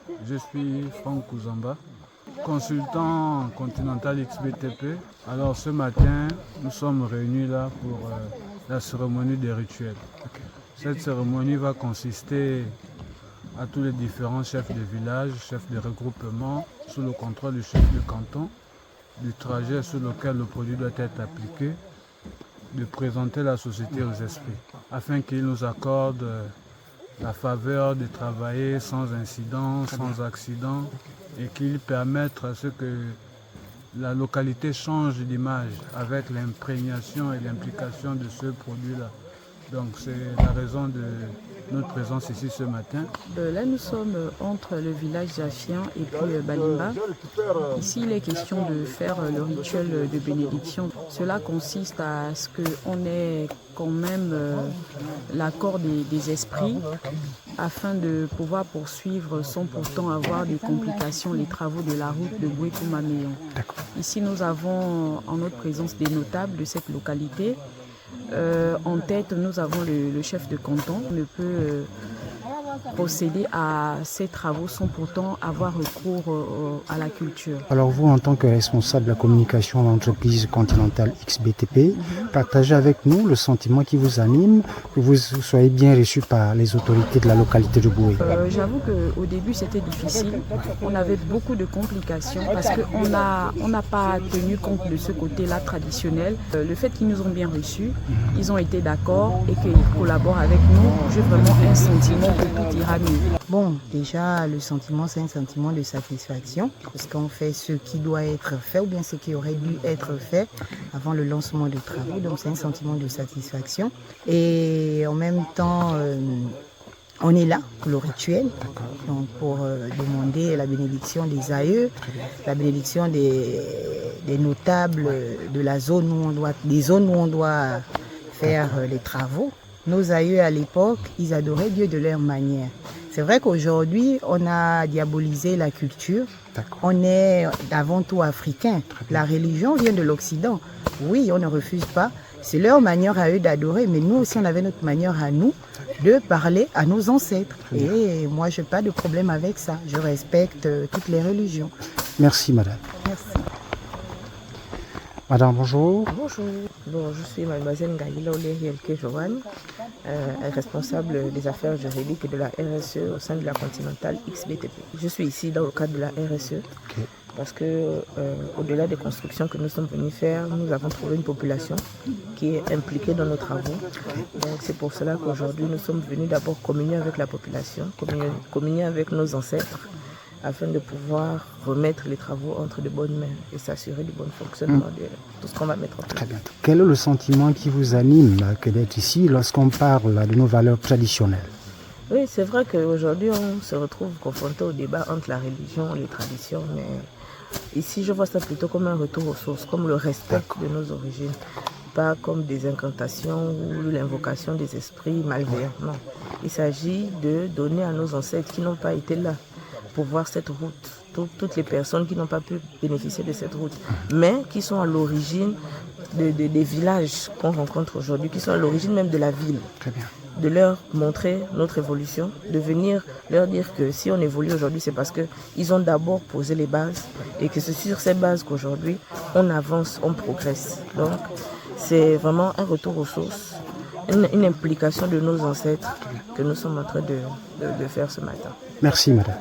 Je suis Franck Kouzamba, consultant Continental XBTP. Alors ce matin, nous sommes réunis là pour la cérémonie des rituels. Cette cérémonie va consister à tous les différents chefs de village, chefs de regroupement, sous le contrôle du chef de canton, du trajet sur lequel le produit doit être appliqué, de présenter la société aux esprits, afin qu'ils nous accordent la faveur de travailler sans incident, sans accident, et qu'ils permettent à ce que la localité change d'image avec l'imprégnation et l'implication de ce produit-là. Donc c'est la raison de notre présence ici ce matin. Là nous sommes entre le village Zafien et puis Balimba. Ici il est question de faire le rituel de bénédiction. Cela consiste à ce qu'on ait quand même l'accord des esprits afin de pouvoir poursuivre sans pourtant avoir des complications les travaux de la route de Bouékou-Maméon. Ici nous avons en notre présence des notables de cette localité. En tête, nous avons le chef de canton. On ne peut procéder à ces travaux sans pourtant avoir recours à la culture. Alors vous, en tant que responsable de la communication de l'entreprise Continental XBTP, partagez avec nous le sentiment qui vous anime, que vous soyez bien reçu par les autorités de la localité de Boué. J'avoue qu'au début c'était difficile, on avait beaucoup de complications parce qu'on n'a pas tenu compte de ce côté-là traditionnel. Le fait qu'ils nous ont bien reçus, ils ont été d'accord et qu'ils collaborent avec nous, j'ai vraiment un sentiment que tout ira mieux. Bon, déjà le sentiment c'est un sentiment de satisfaction parce qu'on fait ce qui doit être fait ou bien ce qui aurait dû être fait avant le lancement des travaux, donc c'est un sentiment de satisfaction et en même temps on est là pour le rituel, donc pour demander la bénédiction des aïeux, la bénédiction des notables de la zone des zones où on doit faire les travaux. Nos aïeux à l'époque, ils adoraient Dieu de leur manière. C'est vrai qu'aujourd'hui, on a diabolisé la culture. On est avant tout africain. La religion vient de l'Occident. Oui, on ne refuse pas. C'est leur manière à eux d'adorer, mais nous aussi, on avait notre manière à nous de parler à nos ancêtres. Et moi, je n'ai pas de problème avec ça. Je respecte toutes les religions. Merci, madame. Merci. Madame, bonjour. Bonjour. Bon, je suis mademoiselle Ngaïla Olérielke Joanne, responsable des affaires juridiques de la RSE au sein de la Continental XBTP. Je suis ici dans le cadre de la RSE parce que au-delà des constructions que nous sommes venus faire, nous avons trouvé une population qui est impliquée dans nos travaux. Donc c'est pour cela qu'aujourd'hui nous sommes venus d'abord communier avec la population, communier avec nos ancêtres, afin de pouvoir remettre les travaux entre de bonnes mains et s'assurer du bon fonctionnement de tout ce qu'on va mettre en place. Très bien. Quel est le sentiment qui vous anime que d'être ici lorsqu'on parle de nos valeurs traditionnelles? Oui, c'est vrai qu'aujourd'hui on se retrouve confronté au débat entre la religion et les traditions, mais ici je vois ça plutôt comme un retour aux sources, comme le respect de nos origines, pas comme des incantations ou l'invocation des esprits malveillants. Non, il s'agit de donner à nos ancêtres qui n'ont pas été là pour voir cette route, toutes les personnes qui n'ont pas pu bénéficier de cette route, mais qui sont à l'origine des villages qu'on rencontre aujourd'hui, qui sont à l'origine même de la ville. Très bien. De leur montrer notre évolution, de venir leur dire que si on évolue aujourd'hui, c'est parce qu'ils ont d'abord posé les bases et que c'est sur ces bases qu'aujourd'hui, on avance, on progresse. Donc, c'est vraiment un retour aux sources, une implication de nos ancêtres que nous sommes en train de faire ce matin. Merci, madame.